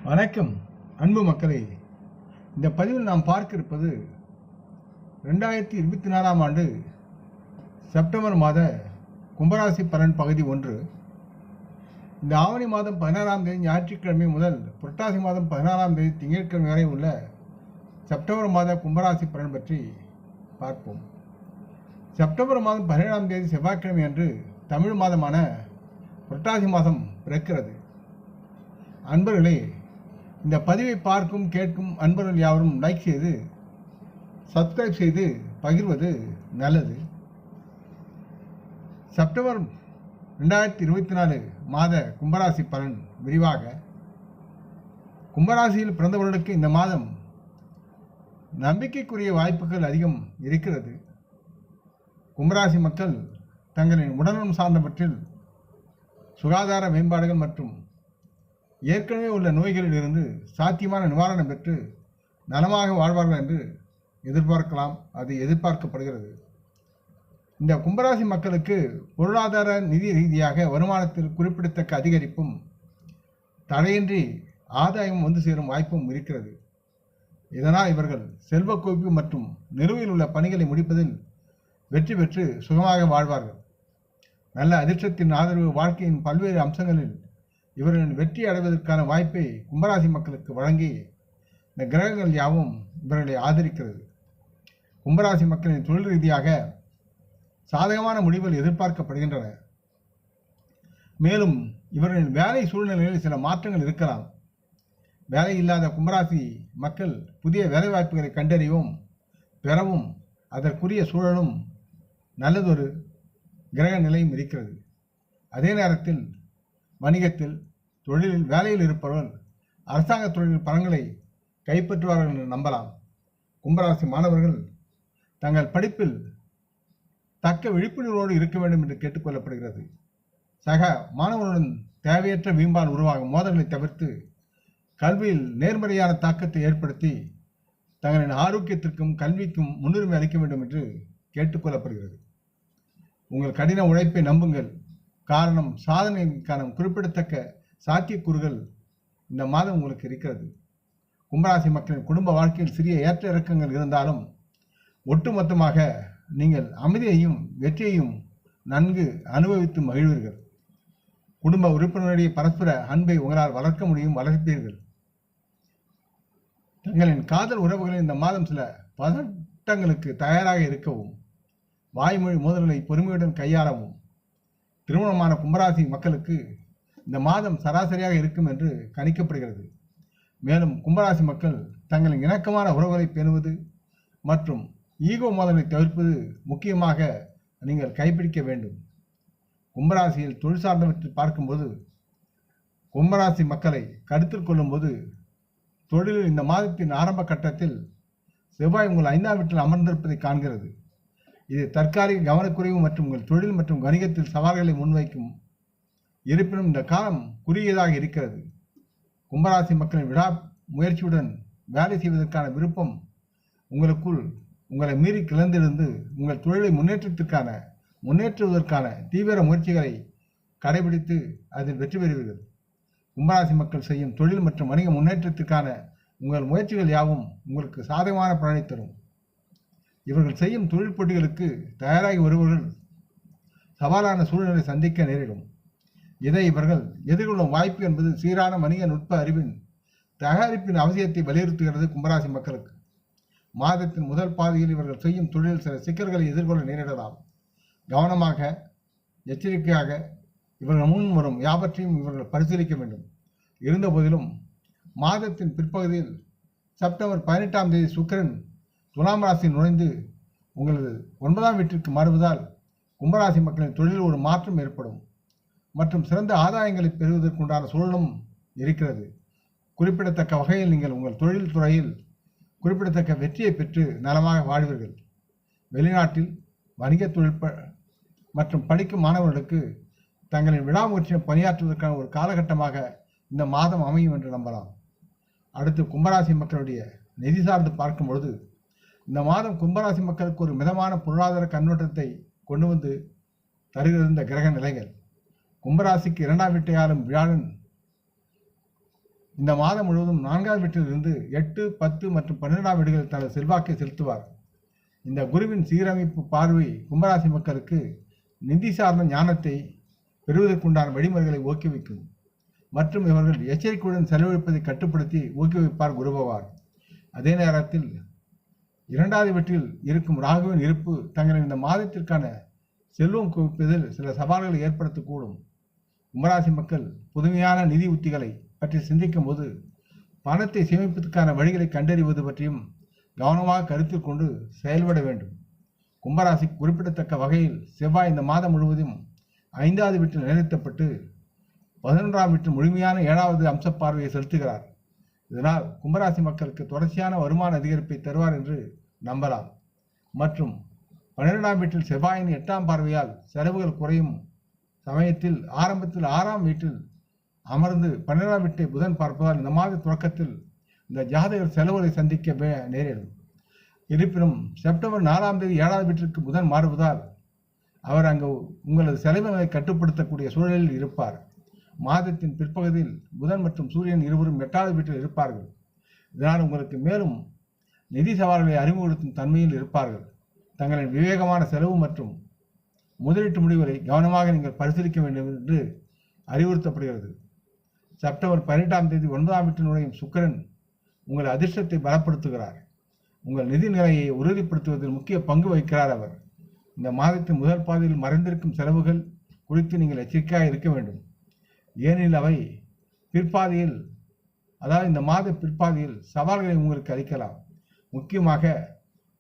வணக்கம் அன்பு மக்களே. இந்த பதிவில் நாம் பார்க்க இருப்பது 2024ஆம் ஆண்டு செப்டம்பர் மாத கும்பராசி பலன் பகுதி 1. இந்த ஆவணி மாதம் 16ஆம் தேதி ஞாயிற்றுக்கிழமை முதல் புரட்டாசி மாதம் 16ஆம் தேதி திங்கட்கிழமை வரை உள்ள செப்டம்பர் மாத கும்பராசி பலன் பற்றி பார்ப்போம். செப்டம்பர் மாதம் 17ஆம் தேதி செவ்வாய்க்கிழமை அன்று தமிழ் மாதமான புரட்டாசி மாதம் பிறக்கிறது. அன்பர்களே, இந்த பதிவை பார்க்கும் கேட்கும் அன்பர்கள் யாவரும் லைக் செய்து சப்ஸ்கிரைப் செய்து பகிர்வது நல்லது. செப்டம்பர் 2024 மாத கும்பராசி பலன் விரிவாக. கும்பராசியில் பிறந்தவர்களுக்கு இந்த மாதம் நம்பிக்கைக்குரிய வாய்ப்புகள் அதிகம் இருக்கிறது. கும்பராசி மக்கள் தங்களின் உடல்நலம் சார்ந்தவற்றில் சுகாதார மேம்பாடுகள் மற்றும் ஏற்கனவே உள்ள நோய்களிலிருந்து சாத்தியமான நிவாரணம் பெற்று நலமாக வாழ்வார்கள் என்று எதிர்பார்க்கலாம். அது எதிர்பார்க்கப்படுகிறது. இந்த கும்பராசி மக்களுக்கு பொருளாதார நிதி ரீதியாக வருமானத்தில் குறிப்பிடத்தக்க அதிகரிப்பும் தடையின்றி ஆதாயம் வந்து சேரும் வாய்ப்பும் இருக்கிறது. இதனால் இவர்கள் செல்வ குவிப்பு மற்றும் நிலுவையில் உள்ள பணிகளை முடிப்பதில் வெற்றி பெற்று சுகமாக வாழ்வார்கள். நல்ல அதிர்ஷ்டத்தின் ஆதரவு வாழ்க்கையின் பல்வேறு அம்சங்களில் இவர்களின் வெற்றி அடைவதற்கான வாய்ப்பை கும்பராசி மக்களுக்கு வழங்கி இந்த கிரகங்கள் யாவும் இவர்களை ஆதரிக்கிறது. கும்பராசி மக்களின் தொழில் ரீதியாக சாதகமான முடிவுகள் எதிர்பார்க்கப்படுகின்றன. மேலும் இவர்களின் வேலை சூழ்நிலைகளில் சில மாற்றங்கள் இருக்கலாம். வேலை இல்லாத கும்பராசி மக்கள் புதிய வேலை வாய்ப்புகளை கண்டறியவும் பெறவும் அதற்குரிய சூழலும் நல்லதொரு கிரக நிலையும் இருக்கிறது. அதே நேரத்தில் வணிகத்தில் தொழிலில் வேலையில் இருப்பவர்கள் அரசாங்க தொழில் பலன்களை கைப்பற்றுவார்கள் என்று நம்பலாம். கும்பராசி மாணவர்கள் தங்கள் படிப்பில் தக்க விழிப்புணர்வோடு இருக்க வேண்டும் என்று கேட்டுக்கொள்ளப்படுகிறது. சக மாணவர்களுடன் தேவையற்ற வீம்பால் உருவாகும் மோதல்களை தவிர்த்து கல்வியில் நேர்மறையான தாக்கத்தை ஏற்படுத்தி தங்களின் ஆரோக்கியத்திற்கும் கல்விக்கும் முன்னுரிமை அளிக்க வேண்டும் என்று கேட்டுக்கொள்ளப்படுகிறது. உங்கள் கடின உழைப்பை நம்புங்கள். காரணம், சாதனைக்கான குறிப்பிடத்தக்க சாத்தியக்கூறுகள் இந்த மாதம் உங்களுக்கு இருக்கிறது. கும்பராசி மக்களின் குடும்ப வாழ்க்கையில் சிறிய ஏற்ற இறக்கங்கள் இருந்தாலும் ஒட்டுமொத்தமாக நீங்கள் அமைதியையும் வெற்றியையும் நன்கு அனுபவித்து மகிழ்வீர்கள். குடும்ப உறுப்பினருடைய பரஸ்பர அன்பை உங்களால் வளர்க்க முடியும், வளர்ப்பீர்கள். தங்களின் காதல் உறவுகளில் இந்த மாதம் சில பதட்டங்களுக்கு தயாராக இருக்கவும் வாய்மொழி மோதல்களை பொறுமையுடன் கையாளவும். திருமணமான கும்பராசி மக்களுக்கு இந்த மாதம் சராசரியாக இருக்கும் என்று கணிக்கப்படுகிறது. மேலும் கும்பராசி மக்கள் தங்களின் இணக்கமான உறவுகளை பேணுவது மற்றும் ஈகோ மோதலை தவிர்ப்பது முக்கியமாக நீங்கள் கைப்பிடிக்க வேண்டும். கும்பராசியில் தொழில் சார்ந்தவற்றில் பார்க்கும்போது கும்பராசி மக்களை கருத்தில் கொள்ளும்போது தொழிலில் இந்த மாதத்தின் ஆரம்ப கட்டத்தில் செவ்வாய் உங்கள் 5ஆம் வீட்டில் அமர்ந்திருப்பதை காண்கிறது. இது தற்காலிக கவனக்குறைவு மற்றும் உங்கள் தொழில் மற்றும் வணிகத்தில் சவால்களை முன்வைக்கும். இருப்பினும் இந்த காலம் குறுகியதாக இருக்கிறது. கும்பராசி மக்களின் விடா முயற்சியுடன் வேலை செய்வதற்கான விருப்பம் உங்களுக்குள் உங்களை மீறி கிளர்ந்திருந்து உங்கள் தொழிலை முன்னேற்றுவதற்கான தீவிர முயற்சிகளை கடைபிடித்து அதில் வெற்றி பெறுவீர்கள். கும்பராசி மக்கள் செய்யும் தொழில் மற்றும் வணிக முன்னேற்றத்திற்கான உங்கள் முயற்சிகள் யாவும் உங்களுக்கு சாதகமான பலனை தரும். இவர்கள் செய்யும் தொழில் போட்டிகளுக்கு தயாராகி வருபவர்கள் சவாலான சூழ்நிலை சந்திக்க நேரிடும். இதை இவர்கள் எதிர்கொள்ளும் வாய்ப்பு என்பது சீரான வணிக நுட்ப அறிவின் தயாரிப்பின் அவசியத்தை வலியுறுத்துகிறது. கும்பராசி மக்களுக்கு மாதத்தின் முதல் பாதியில் இவர்கள் செய்யும் தொழிலில் சில சிக்கல்களை எதிர்கொள்ள நேரிடலாம். கவனமாக எச்சரிக்கையாக இவர்கள் முன் வரும் யாவற்றையும் இவர்கள் பரிசீலிக்க வேண்டும். இருந்த போதிலும் மாதத்தின் பிற்பகுதியில் செப்டம்பர் 18ஆம் தேதி சுக்கிரன் துலாம் ராசியில் நுழைந்து உங்களது 9ஆம் வீட்டிற்கு மாறுவதால் கும்பராசி மக்களின் தொழிலில் ஒரு மாற்றம் ஏற்படும் மற்றும் சிறந்த ஆதாயங்களை பெறுவதற்குண்டான சூழலும் இருக்கிறது. குறிப்பிடத்தக்க வகையில் நீங்கள் உங்கள் தொழில் துறையில் குறிப்பிடத்தக்க வெற்றியை பெற்று நலமாக வாழ்வீர்கள். வெளிநாட்டில் வணிக தொழில் மற்றும் படிக்கும் மாணவர்களுக்கு தங்களின் விடாமுயற்சியை பணியாற்றுவதற்கான ஒரு காலகட்டமாக இந்த மாதம் அமையும் என்று நம்பலாம். அடுத்து கும்பராசி மக்களுடைய நிதி சார்ந்து பார்க்கும் பொழுது இந்த மாதம் கும்பராசி மக்களுக்கு ஒரு மிதமான பொருளாதார கண்ணோட்டத்தை கொண்டு வந்து தருகிறது இந்த கிரக நிலைகள். கும்பராசிக்கு 2ஆம் வீட்டை ஆளும் வியாழன் இந்த மாதம் முழுவதும் 4ஆம் வீட்டிலிருந்து 8, 10 மற்றும் 12ஆம் வீடுகளில் தனது செல்வாக்கை செலுத்துவார். இந்த குருவின் சீரமைப்பு பார்வை கும்பராசி மக்களுக்கு நிதி சார்ந்த ஞானத்தை பெறுவதற்குண்டான வழிமுறைகளை ஊக்குவிக்கும் மற்றும் இவர்கள் எச்சரிக்கையுடன் செலவழிப்பதை கட்டுப்படுத்தி ஊக்குவிப்பார் குருபவார். அதே நேரத்தில் 2வது வீட்டில் இருக்கும் ராகுவின் இருப்பு தங்களின் இந்த மாதத்திற்கான செல்வம் குவிப்பதில் சில சவால்களை ஏற்படுத்தக்கூடும். கும்பராசி மக்கள் புதுமையான நிதி உத்திகளை பற்றி சிந்திக்கும் போது பணத்தை சேமிப்பதற்கான வழிகளை கண்டறிவது பற்றியும் கவனமாக கருத்தில் கொண்டு செயல்பட வேண்டும். கும்பராசி குறிப்பிடத்தக்க வகையில் செவ்வாய் இந்த மாதம் முழுவதும் 5வது வீட்டில் நிலைநிறுத்தப்பட்டு 11ஆம் வீட்டில் முழுமையான 7வது அம்ச பார்வையை செலுத்துகிறார். இதனால் கும்பராசி மக்களுக்கு தொடர்ச்சியான வருமான அதிகரிப்பை தருவார் என்று நம்பலாம். மற்றும் 12ஆம் வீட்டில் செவ்வாயின் 8ஆம் பார்வையால் செலவுகள் குறையும் சமயத்தில் ஆரம்பத்தில் 6ஆம் வீட்டில் அமர்ந்து 12ஆம் வீட்டை புதன் பார்ப்பதால் இந்த மாத தொடக்கத்தில் இந்த ஜாதகர் செலவுகளை சந்திக்க நேரிடும். இருப்பினும் செப்டம்பர் 4ஆம் தேதி 7வது வீட்டிற்கு புதன் மாறுவதால் அவர் அங்கு உங்களது செலவினங்களை கட்டுப்படுத்தக்கூடிய சூழலில் இருப்பார். மாதத்தின் பிற்பகுதியில் புதன் மற்றும் சூரியன் இருவரும் 8வது வீட்டில் இருப்பார்கள். இதனால் உங்களுக்கு மேலும் நிதி சவால்களை அறிமுகப்படுத்தும் தன்மையில் இருப்பார்கள். தங்களின் விவேகமான செலவு மற்றும் முதலீட்டு முடிவுகளை கவனமாக நீங்கள் பரிசீலிக்க வேண்டும் என்று அறிவுறுத்தப்படுகிறது. செப்டம்பர் 18ஆம் தேதி 9ஆம் வீட்டில் நுழையும் சுக்கிரன் உங்கள் அதிர்ஷ்டத்தை பலப்படுத்துகிறார். உங்கள் நிதி நிலையை உறுதிப்படுத்துவதில் முக்கிய பங்கு வகிக்கிறார் அவர். இந்த மாதத்தின் முதல் பாதையில் மறைந்திருக்கும் செலவுகள் குறித்து நீங்கள் எச்சரிக்கையாக இருக்க வேண்டும். ஏனெனில் அவை பிற்பாதையில், அதாவது இந்த மாத பிற்பாதையில் சவால்களை உங்களுக்கு அளிக்கலாம். முக்கியமாக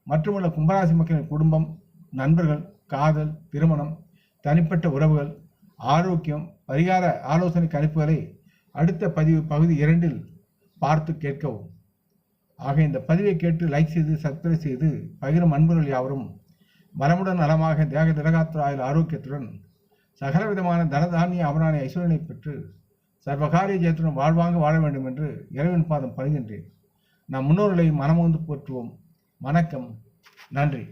மற்றுமுள்ள கும்பராசி மக்களின் குடும்பம், நண்பர்கள், காதல், திருமணம், தனிப்பட்ட உறவுகள், ஆரோக்கியம், பரிகார ஆலோசனை கணிப்புகளை அடுத்த பகுதி 2இல் பார்த்து கேட்கவும். ஆக இந்த பதிவை கேட்டு லைக் செய்து சப்ஸ்கிரைப் செய்து பகிரும் அன்பர்கள் யாவரும் வளமுடன் நலமாக தேக திரகாத்துராயில் ஆரோக்கியத்துடன் சகலவிதமான தனதானிய அமரான ஐஸ்வரனை பெற்று சர்வகாரிய ஜெயத்துடன் வாழ்வாங்க வாழ வேண்டும் என்று இறைவன் பாதம் பணிகின்றேன். நம் முன்னோர்களை மனமோந்து போற்றுவோம். வணக்கம். நன்றி.